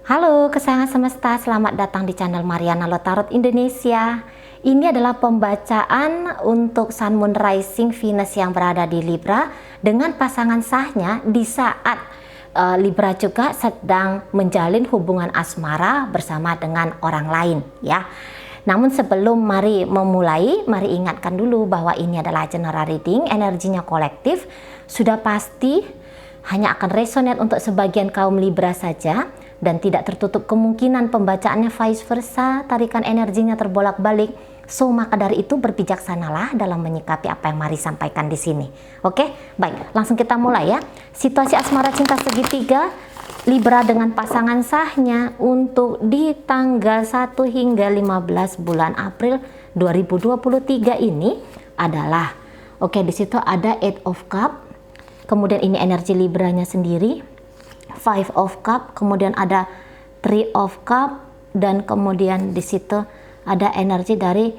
Halo kesayangan semesta, selamat datang di channel Mariana Lotarot Indonesia. Ini adalah pembacaan untuk Sun Moon Rising Venus yang berada di Libra dengan pasangan sahnya di saat Libra juga sedang menjalin hubungan asmara bersama dengan orang lain ya. Namun sebelum mari ingatkan dulu bahwa ini adalah general reading, energinya kolektif, sudah pasti hanya akan resonate untuk sebagian kaum Libra saja dan tidak tertutup kemungkinan pembacaannya vice versa, tarikan energinya terbolak-balik. So maka dari itu berbijaksanalah dalam menyikapi apa yang Mari sampaikan di sini. Oke, baik, langsung kita mulai ya. Situasi asmara cinta segitiga Libra dengan pasangan sahnya untuk di tanggal 1 hingga 15 bulan April 2023 ini adalah di situ ada Eight of Cup, kemudian ini energi Libranya sendiri, Five of Cup, kemudian ada Three of Cup, dan kemudian di situ ada energi dari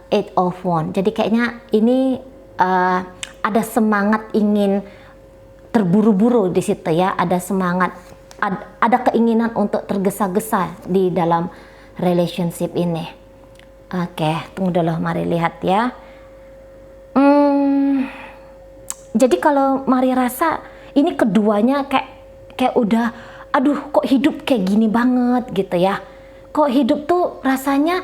Eight of Wands. Jadi kayaknya ini ada semangat ingin terburu-buru di situ ya, ada semangat, ada keinginan untuk tergesa-gesa di dalam relationship ini. Oke, tunggu dulu, mari lihat ya. Jadi kalau Mari rasa ini keduanya kayak udah, aduh kok hidup kayak gini banget gitu ya. Kok hidup tuh rasanya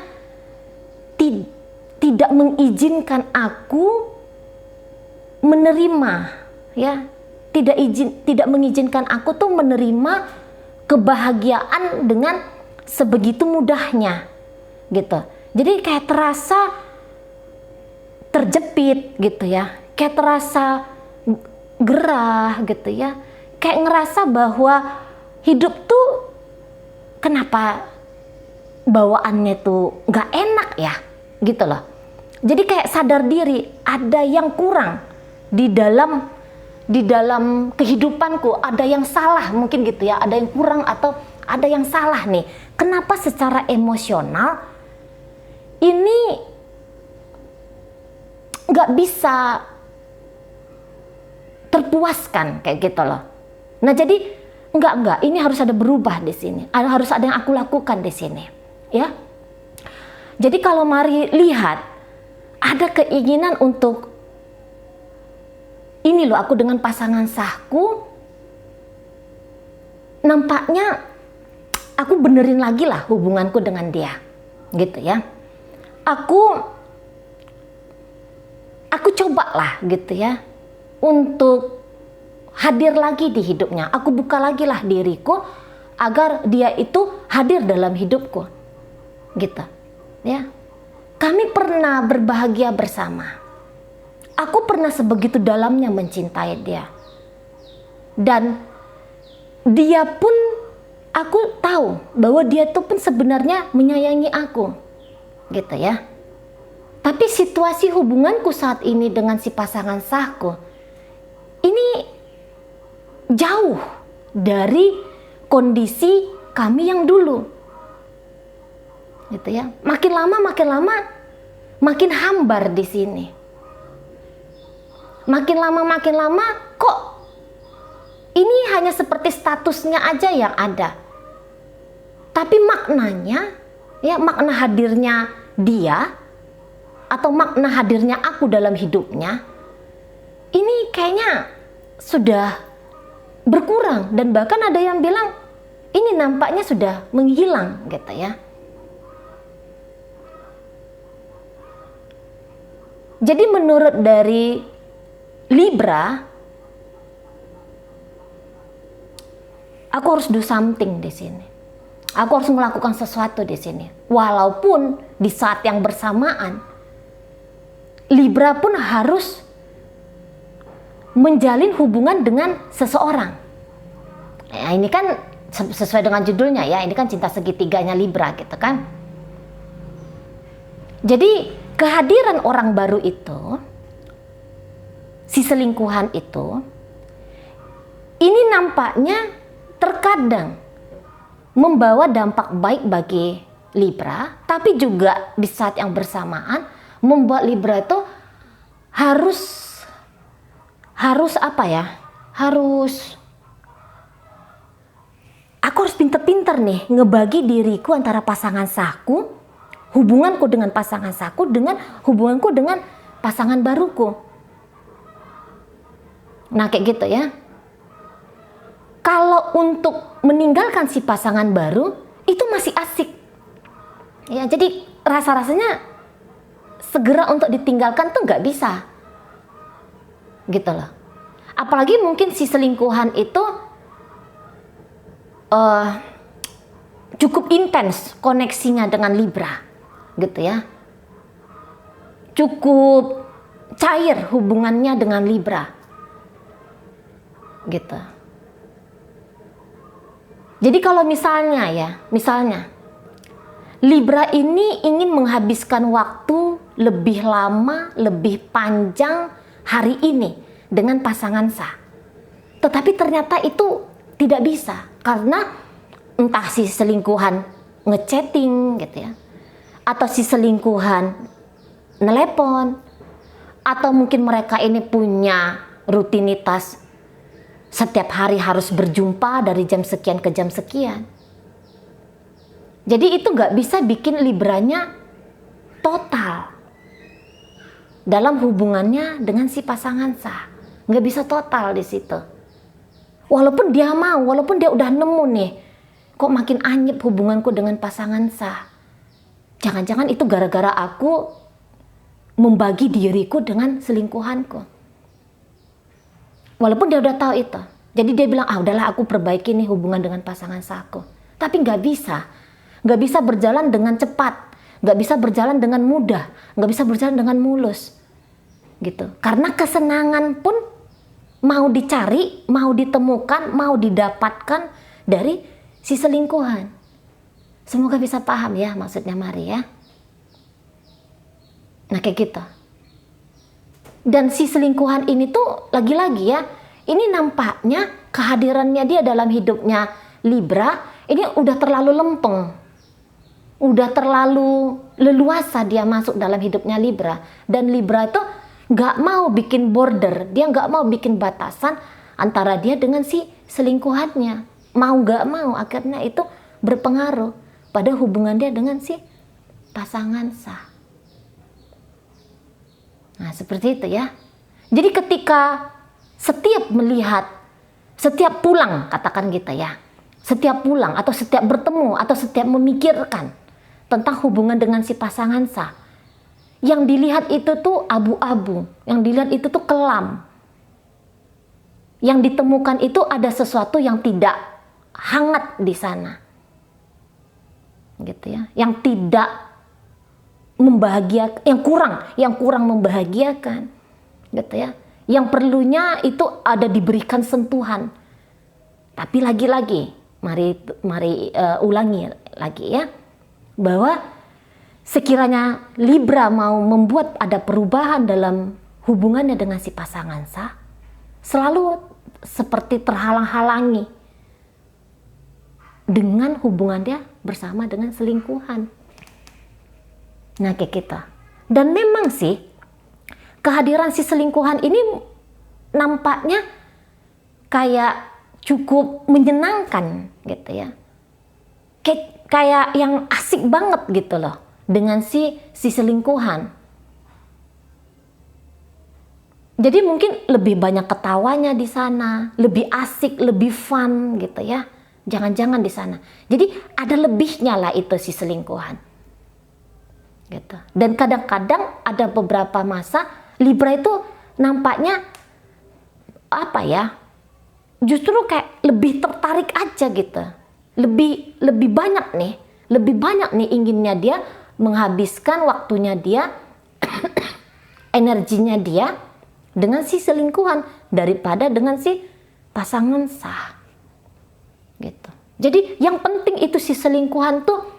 tidak mengizinkan aku menerima ya. Tidak mengizinkan aku tuh menerima kebahagiaan dengan sebegitu mudahnya gitu. Jadi kayak terasa terjepit gitu ya. Kayak terasa gerah gitu ya. Kayak ngerasa bahwa hidup tuh kenapa bawaannya tuh nggak enak ya gitu loh. Jadi kayak sadar diri ada yang kurang di dalam kehidupanku, ada yang salah mungkin gitu ya, ada yang kurang atau ada yang salah nih. Kenapa secara emosional ini nggak bisa terpuaskan kayak gitu loh. Nah jadi enggak, ini harus ada berubah di sini. Harus ada yang aku lakukan di sini, ya. Jadi kalau Mari lihat ada keinginan untuk ini loh, aku dengan pasangan sahku nampaknya aku benerin lagi lah hubunganku dengan dia, gitu ya. Aku coba lah gitu ya untuk hadir lagi di hidupnya. Aku buka lagi lah diriku agar dia itu hadir dalam hidupku. Gitu. Ya. Kami pernah berbahagia bersama. Aku pernah sebegitu dalamnya mencintai dia. Dan dia pun, aku tahu bahwa dia itu pun sebenarnya menyayangi aku. Gitu ya. Tapi situasi hubunganku saat ini dengan si pasangan sahku ini jauh dari kondisi kami yang dulu, gitu ya. Makin lama makin hambar di sini. Makin lama kok ini hanya seperti statusnya aja yang ada. Tapi maknanya, ya makna hadirnya dia atau makna hadirnya aku dalam hidupnya ini kayaknya sudah berkurang, dan bahkan ada yang bilang ini nampaknya sudah menghilang gitu ya. Jadi menurut dari Libra, aku harus do something di sini. Aku harus melakukan sesuatu di sini. Walaupun di saat yang bersamaan Libra pun harus menjalin hubungan dengan seseorang. Ya, ini kan sesuai dengan judulnya ya, ini kan cinta segitiganya Libra gitu kan. Jadi kehadiran orang baru itu, si selingkuhan itu, ini nampaknya terkadang membawa dampak baik bagi Libra, tapi juga di saat yang bersamaan membuat Libra itu harus apa ya? Aku aku harus pinter-pinter nih ngebagi diriku antara pasangan sahku, hubunganku dengan pasangan sahku, dengan hubunganku dengan pasangan baruku. Nah kayak gitu ya. Kalau untuk meninggalkan si pasangan baru itu masih asik. Ya, jadi rasa-rasanya segera untuk ditinggalkan tuh nggak bisa. Gitu loh. Apalagi mungkin si selingkuhan itu cukup intens koneksinya dengan Libra. Gitu ya. Cukup cair hubungannya dengan Libra. Gitu. Jadi kalau misalnya Libra ini ingin menghabiskan waktu lebih lama, lebih panjang hari ini dengan pasangan sah. Tetapi ternyata itu tidak bisa karena entah si selingkuhan ngechatting gitu ya, atau si selingkuhan nelepon, atau mungkin mereka ini punya rutinitas setiap hari harus berjumpa dari jam sekian ke jam sekian. Jadi itu nggak bisa bikin Libranya total dalam hubungannya dengan si pasangan sah. Nggak bisa total di situ. Walaupun dia mau, walaupun dia udah nemu nih, kok makin anyep hubunganku dengan pasangan sah. Jangan-jangan itu gara-gara aku membagi diriku dengan selingkuhanku. Walaupun dia udah tahu itu. Jadi dia bilang, udahlah aku perbaiki nih hubungan dengan pasangan sahku. Tapi nggak bisa. Nggak bisa berjalan dengan cepat. Nggak bisa berjalan dengan mudah. Nggak bisa berjalan dengan mulus. Gitu. Karena kesenangan pun mau dicari, mau ditemukan, mau didapatkan dari si selingkuhan. Semoga bisa paham ya maksudnya Mari ya. Nah kayak gitu. Dan si selingkuhan ini tuh lagi-lagi ya, ini nampaknya kehadirannya dia dalam hidupnya Libra ini udah terlalu lempeng. Udah terlalu leluasa dia masuk dalam hidupnya Libra. Dan Libra itu gak mau bikin border, dia gak mau bikin batasan antara dia dengan si selingkuhannya. Mau gak mau akhirnya itu berpengaruh pada hubungan dia dengan si pasangan sah. Nah seperti itu ya. Jadi ketika setiap melihat, setiap pulang katakan gitu ya, setiap pulang atau setiap bertemu atau setiap memikirkan tentang hubungan dengan si pasangan sah, yang dilihat itu tuh abu-abu, yang dilihat itu tuh kelam, yang ditemukan itu ada sesuatu yang tidak hangat di sana, gitu ya, yang tidak membahagiakan, yang kurang membahagiakan, gitu ya. Yang perlunya itu ada diberikan sentuhan. Tapi lagi-lagi, mari ulangi lagi ya, bahwa sekiranya Libra mau membuat ada perubahan dalam hubungannya dengan si pasangan sah, selalu seperti terhalang-halangi dengan hubungan dia bersama dengan selingkuhan. Nah kayak kita. Dan memang sih kehadiran si selingkuhan ini nampaknya kayak cukup menyenangkan gitu ya. Kayak yang asik banget gitu loh dengan si selingkuhan. Jadi mungkin lebih banyak ketawanya di sana, lebih asik, lebih fun gitu ya. Jangan-jangan di sana. Jadi ada lebihnya lah itu si selingkuhan. Gitu. Dan kadang-kadang ada beberapa masa Libra itu nampaknya apa ya, justru kayak lebih tertarik aja gitu, lebih banyak nih inginnya dia menghabiskan waktunya dia energinya dia dengan si selingkuhan daripada dengan si pasangan sah gitu. Jadi yang penting itu si selingkuhan tuh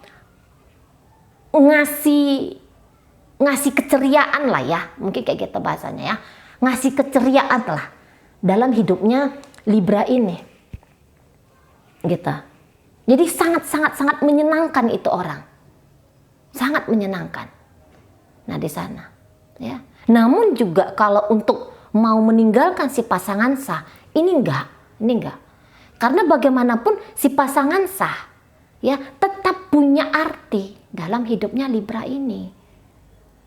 ngasih keceriaan lah ya, mungkin kayak gitu bahasanya ya, ngasih keceriaan lah dalam hidupnya Libra ini gitu. Jadi sangat menyenangkan itu orang, sangat menyenangkan. Nah di sana ya. Namun juga kalau untuk mau meninggalkan si pasangan sah, ini enggak. Karena bagaimanapun si pasangan sah ya tetap punya arti dalam hidupnya Libra ini.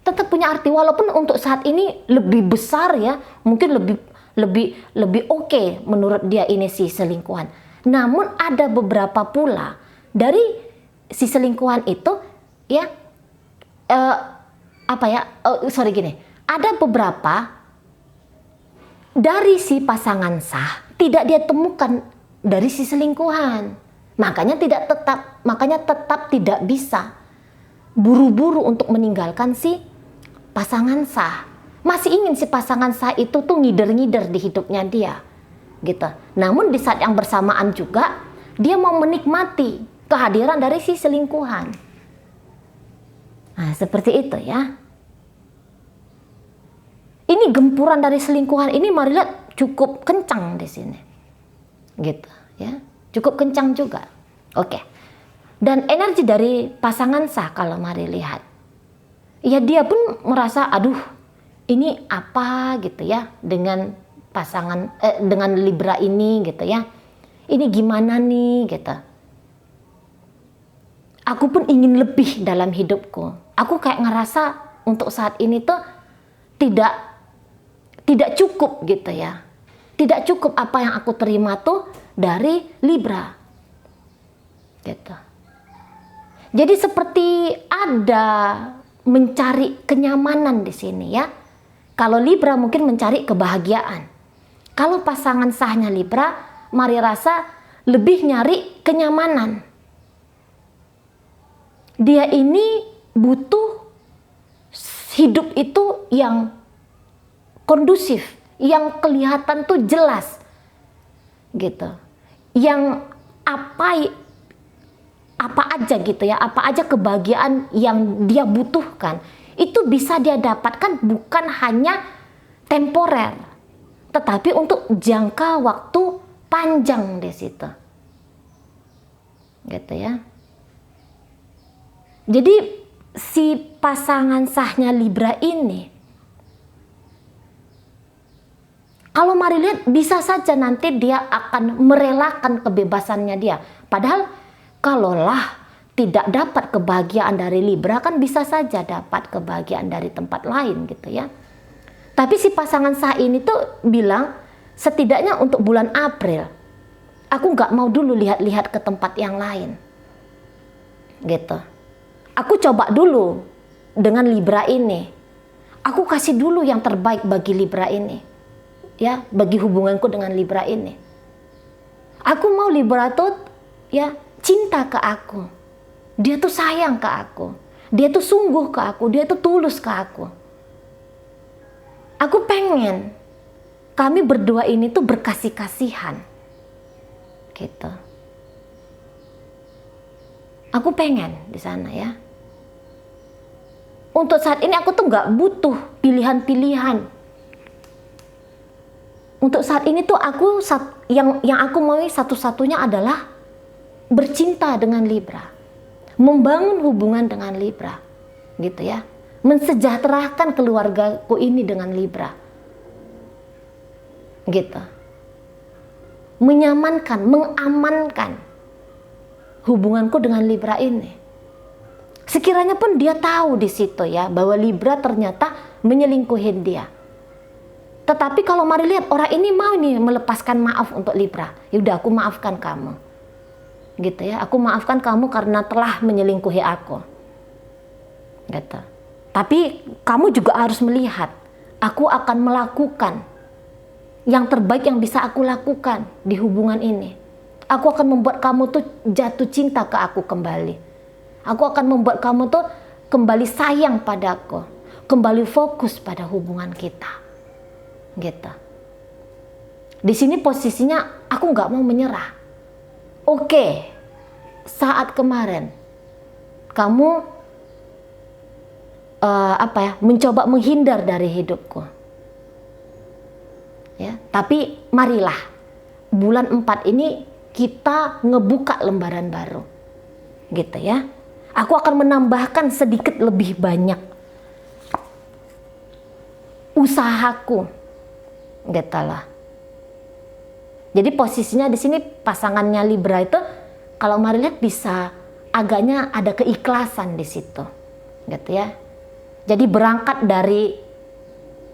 Tetap punya arti walaupun untuk saat ini lebih besar ya, mungkin lebih oke menurut dia ini si selingkuhan. Namun ada beberapa pula dari si selingkuhan itu ya ada beberapa dari si pasangan sah tidak dia temukan dari si selingkuhan. Makanya tetap tidak bisa buru-buru untuk meninggalkan si pasangan sah. Masih ingin si pasangan sah itu tuh ngider-ngider di hidupnya dia. Gitu. Namun di saat yang bersamaan juga dia mau menikmati kehadiran dari si selingkuhan. Nah, seperti itu ya. Ini gempuran dari selingkuhan ini mari lihat cukup kencang di sini. Gitu ya. Cukup kencang juga. Oke. Dan energi dari pasangan sah kalau mari lihat. Ya dia pun merasa aduh, ini apa gitu ya dengan dengan Libra ini gitu ya. Ini gimana nih gitu. Aku pun ingin lebih dalam hidupku. Aku kayak ngerasa untuk saat ini tuh tidak cukup gitu ya. Tidak cukup apa yang aku terima tuh dari Libra. Gitu. Jadi seperti ada mencari kenyamanan di sini ya. Kalau Libra mungkin mencari kebahagiaan. Kalau pasangan sahnya Libra, mari rasa lebih nyari kenyamanan. Dia ini butuh hidup itu yang kondusif, yang kelihatan tuh jelas. Gitu. Yang apa aja gitu ya, apa aja kebahagiaan yang dia butuhkan itu bisa dia dapatkan bukan hanya temporer, tetapi untuk jangka waktu panjang di situ. Gitu ya. Jadi si pasangan sahnya Libra ini kalau mari lihat bisa saja nanti dia akan merelakan kebebasannya dia. Padahal kalaulah tidak dapat kebahagiaan dari Libra kan bisa saja dapat kebahagiaan dari tempat lain gitu ya. Tapi si pasangan sah ini tuh bilang setidaknya untuk bulan April aku nggak mau dulu lihat-lihat ke tempat yang lain. Gitu. Aku coba dulu dengan Libra ini. Aku kasih dulu yang terbaik bagi Libra ini. Ya, bagi hubunganku dengan Libra ini. Aku mau Libra tuh ya cinta ke aku. Dia tuh sayang ke aku. Dia tuh sungguh ke aku. Dia tuh tulus ke aku. Aku pengen kami berdua ini tuh berkasih-kasihan. Gitu. Aku pengen di sana ya. Untuk saat ini aku tuh nggak butuh pilihan-pilihan. Untuk saat ini tuh aku yang aku mau satu-satunya adalah bercinta dengan Libra, membangun hubungan dengan Libra, gitu ya, mensejahterakan keluargaku ini dengan Libra, gitu, menyamankan, mengamankan hubunganku dengan Libra ini. Sekiranya pun dia tahu di situ ya bahwa Libra ternyata menyelingkuhin dia. Tetapi kalau mari lihat orang ini mau nih melepaskan maaf untuk Libra. Yaudah aku maafkan kamu. Gitu ya, aku maafkan kamu karena telah menyelingkuhi aku. Gitu. Tapi kamu juga harus melihat, aku akan melakukan yang terbaik yang bisa aku lakukan di hubungan ini. Aku akan membuat kamu tuh jatuh cinta ke aku kembali. Aku akan membuat kamu tuh kembali sayang padaku, kembali fokus pada hubungan kita. Gitu. Di sini posisinya aku nggak mau menyerah. Oke, saat kemarin kamu mencoba menghindar dari hidupku. Ya, tapi marilah bulan 4 ini kita ngebuka lembaran baru. Gitu ya. Aku akan menambahkan sedikit lebih banyak usahaku. Gitu lah. Jadi posisinya di sini pasangannya Libra itu kalau Mari lihat bisa agaknya ada keikhlasan di situ, gitu ya. Jadi berangkat dari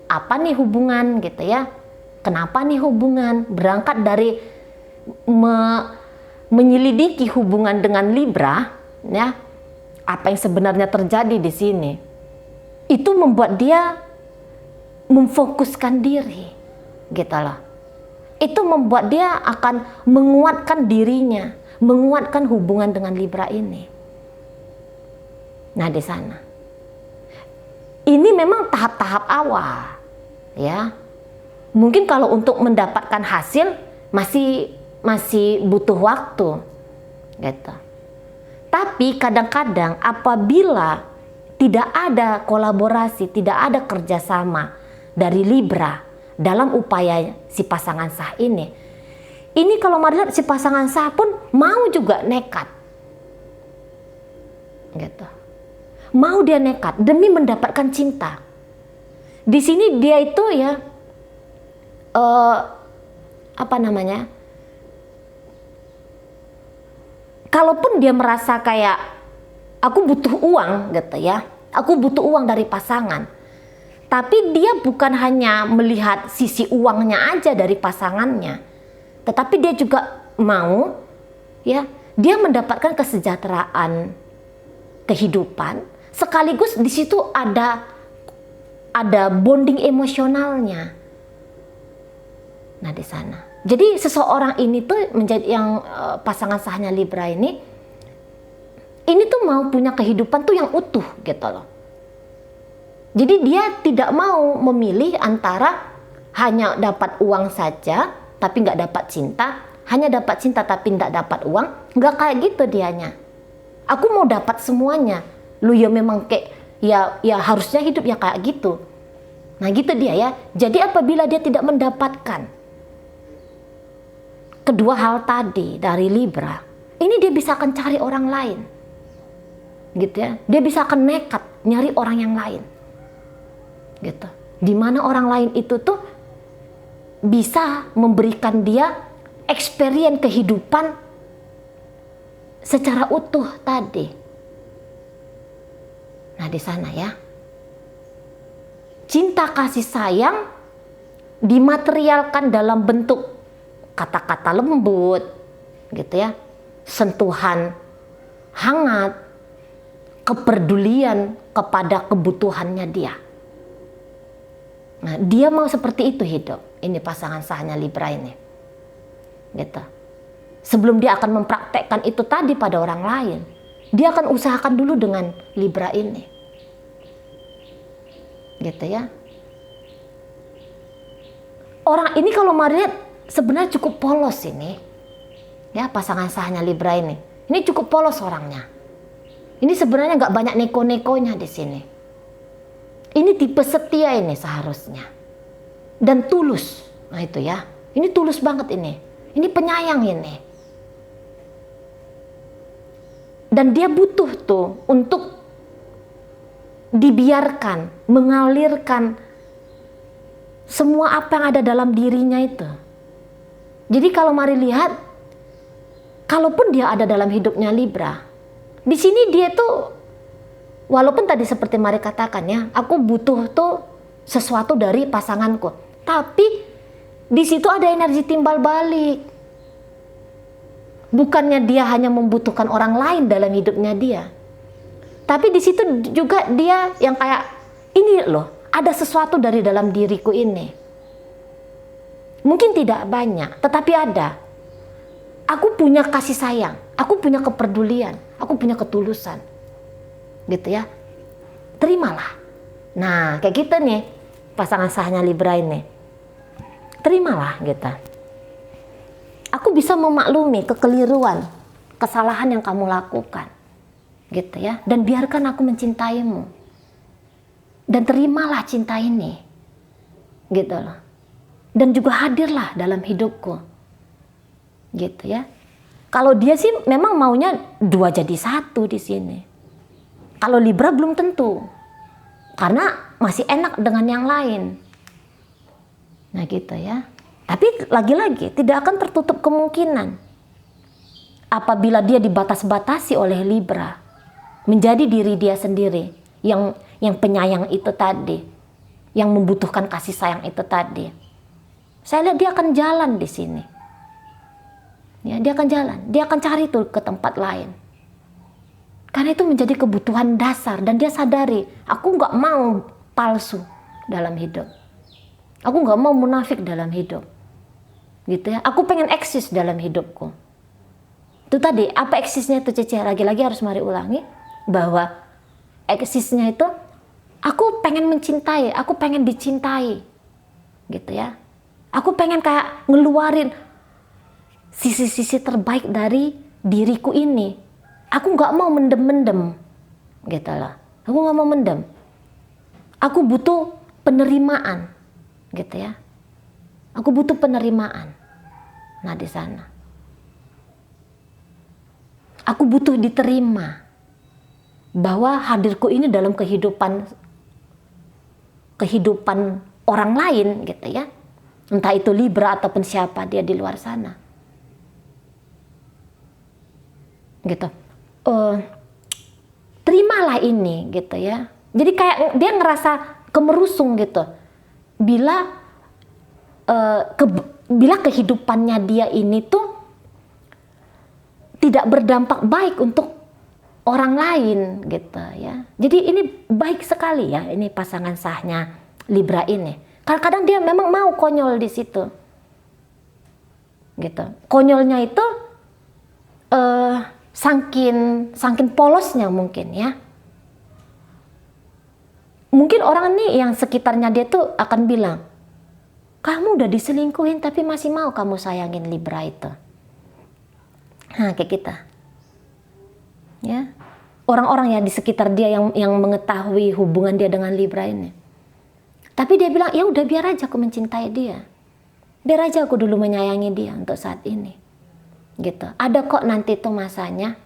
apa nih hubungan, gitu ya. Kenapa nih hubungan? Berangkat dari menyelidiki hubungan dengan Libra, ya. Apa yang sebenarnya terjadi di sini. Itu membuat dia memfokuskan diri, gitu loh. Itu membuat dia akan menguatkan dirinya, menguatkan hubungan dengan Libra ini. Nah, di sana. Ini memang tahap-tahap awal, ya. Mungkin kalau untuk mendapatkan hasil masih butuh waktu, gitu. Tapi kadang-kadang apabila tidak ada kolaborasi, tidak ada kerjasama dari Libra dalam upaya si pasangan sah ini kalau Mari lihat si pasangan sah pun mau juga nekat, gitu. Mau dia nekat demi mendapatkan cinta. Di sini dia itu ya kalaupun dia merasa kayak aku butuh uang, gitu ya, aku butuh uang dari pasangan, tapi dia bukan hanya melihat sisi uangnya aja dari pasangannya, tetapi dia juga mau, ya, dia mendapatkan kesejahteraan kehidupan, sekaligus di situ ada bonding emosionalnya. Nah, di sana. Jadi seseorang ini tuh menjadi yang pasangan sahnya Libra ini tuh mau punya kehidupan tuh yang utuh, gitu loh. Jadi dia tidak mau memilih antara hanya dapat uang saja tapi nggak dapat cinta, hanya dapat cinta tapi nggak dapat uang, nggak kayak gitu dianya. Aku mau dapat semuanya. Lu ya memang kayak ya harusnya hidup ya kayak gitu. Nah, gitu dia ya. Jadi apabila dia tidak mendapatkan kedua hal tadi dari Libra, ini dia bisa akan cari orang lain, gitu ya. Dia bisa akan nekat nyari orang yang lain, gitu. Dimana orang lain itu tuh bisa memberikan dia experience kehidupan secara utuh tadi. Nah, di sana ya. Cinta kasih sayang dimaterialkan dalam bentuk kata-kata lembut, gitu ya. Sentuhan hangat, kepedulian kepada kebutuhannya dia. Nah, dia mau seperti itu hidup. Ini pasangan sahnya Libra ini, gitu. Sebelum dia akan mempraktekkan itu tadi pada orang lain, dia akan usahakan dulu dengan Libra ini, gitu ya. Orang ini kalau Mari lihat sebenarnya cukup polos ini, ya, pasangan sahnya Libra ini. Ini cukup polos orangnya. Ini sebenarnya nggak banyak neko-nekonya di sini. Ini tipe setia ini seharusnya. Dan tulus. Nah, itu ya. Ini tulus banget ini. Ini penyayang ini. Dan dia butuh tuh untuk dibiarkan, mengalirkan semua apa yang ada dalam dirinya itu. Jadi kalau Mari lihat, kalaupun dia ada dalam hidupnya Libra, di sini dia tuh, walaupun tadi seperti Mari katakan ya, aku butuh tuh sesuatu dari pasanganku, tapi di situ ada energi timbal balik. Bukannya dia hanya membutuhkan orang lain dalam hidupnya dia, tapi di situ juga dia yang kayak ini loh, ada sesuatu dari dalam diriku ini. Mungkin tidak banyak, tetapi ada. Aku punya kasih sayang, aku punya kepedulian, aku punya ketulusan, gitu ya. Terimalah. Nah, kayak gitu nih pasangan sahnya Libra ini. Terimalah, gitu. Aku bisa memaklumi kekeliruan, kesalahan yang kamu lakukan, gitu ya. Dan biarkan aku mencintaimu. Dan terimalah cinta ini, gitu loh. Dan juga hadirlah dalam hidupku, gitu ya. Kalau dia sih memang maunya 2 jadi 1 di sini. Kalau Libra belum tentu, karena masih enak dengan yang lain. Nah, gitu ya. Tapi lagi-lagi tidak akan tertutup kemungkinan apabila dia dibatas-batasi oleh Libra, menjadi diri dia sendiri yang penyayang itu tadi, yang membutuhkan kasih sayang itu tadi. Saya lihat dia akan jalan di sini. Ya, dia akan jalan, dia akan cari tuh ke tempat lain. Karena itu menjadi kebutuhan dasar dan dia sadari, aku nggak mau palsu dalam hidup. Aku nggak mau munafik dalam hidup. Gitu ya. Aku pengen eksis dalam hidupku. Itu tadi, apa eksisnya itu Cece? Lagi-lagi harus mari ulangi bahwa eksisnya itu aku pengen mencintai, aku pengen dicintai. Gitu ya. Aku pengen kayak ngeluarin sisi-sisi terbaik dari diriku ini. Aku nggak mau mendem-mendem. Gitu loh. Aku nggak mau mendem. Aku butuh penerimaan. Gitu ya. Aku butuh penerimaan. Nah, di sana aku butuh diterima bahwa hadirku ini dalam kehidupan orang lain gitu ya, entah itu Libra ataupun siapa dia di luar sana gitu. Terimalah ini gitu ya. Jadi kayak dia ngerasa kemerusung gitu bila kehidupannya dia ini tuh tidak berdampak baik untuk orang lain gitu ya. Jadi ini baik sekali ya, ini pasangan sahnya Libra ini. Kadang-kadang dia memang mau konyol di situ. Gitu. Konyolnya itu saking polosnya mungkin ya. Mungkin orang nih yang sekitarnya dia tuh akan bilang, kamu udah diselingkuhin tapi masih mau kamu sayangin Libra itu. Nah, kayak kita. Ya. Orang-orang yang di sekitar dia yang mengetahui hubungan dia dengan Libra ini. Tapi dia bilang, ya udah biar aja aku mencintai dia. Biar aja aku dulu menyayangi dia untuk saat ini. Gitu. Ada kok nanti tuh masanya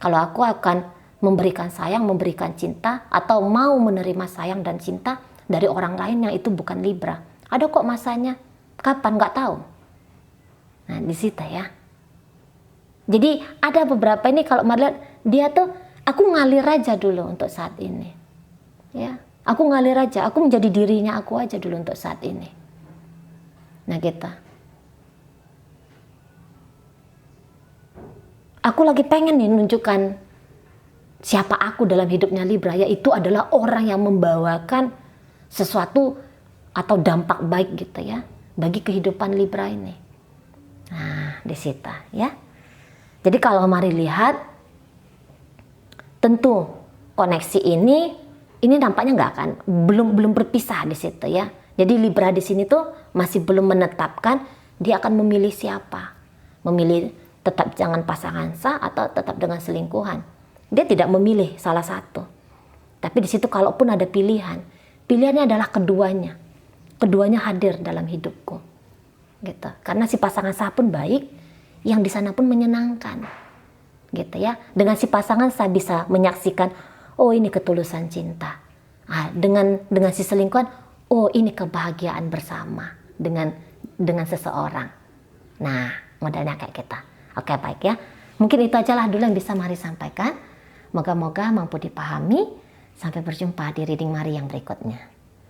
kalau aku akan memberikan sayang, memberikan cinta, atau mau menerima sayang dan cinta dari orang lain yang itu bukan Libra. Ada kok masanya. Kapan? Nggak tahu. Nah, di situ ya. Jadi ada beberapa ini kalau melihat dia tuh, aku ngalir aja dulu untuk saat ini. Ya, aku ngalir aja. Aku menjadi dirinya aku aja dulu untuk saat ini. Nah, kita. Aku lagi pengen nih nunjukkan siapa aku dalam hidupnya Libra, yaitu adalah orang yang membawakan sesuatu atau dampak baik gitu ya bagi kehidupan Libra ini. Nah, di situ ya. Jadi kalau mari lihat, tentu koneksi ini nampaknya nggak akan belum berpisah di situ ya. Jadi Libra di sini tuh masih belum menetapkan dia akan memilih siapa, memilih tetap jangan pasangan sah atau tetap dengan selingkuhan. Dia tidak memilih salah satu. Tapi di situ kalaupun ada pilihan, pilihannya adalah keduanya. Keduanya hadir dalam hidupku. Gitu. Karena si pasangan sah pun baik, yang di sana pun menyenangkan. Gitu ya. Dengan si pasangan sah bisa menyaksikan, oh ini ketulusan cinta. Ah, dengan si selingkuhan, oh ini kebahagiaan bersama dengan seseorang. Nah, modelnya kayak kita. Oke, baik ya. Mungkin itu ajalah dulu yang bisa Mari sampaikan. Moga-moga mampu dipahami. Sampai berjumpa di reading Mari yang berikutnya.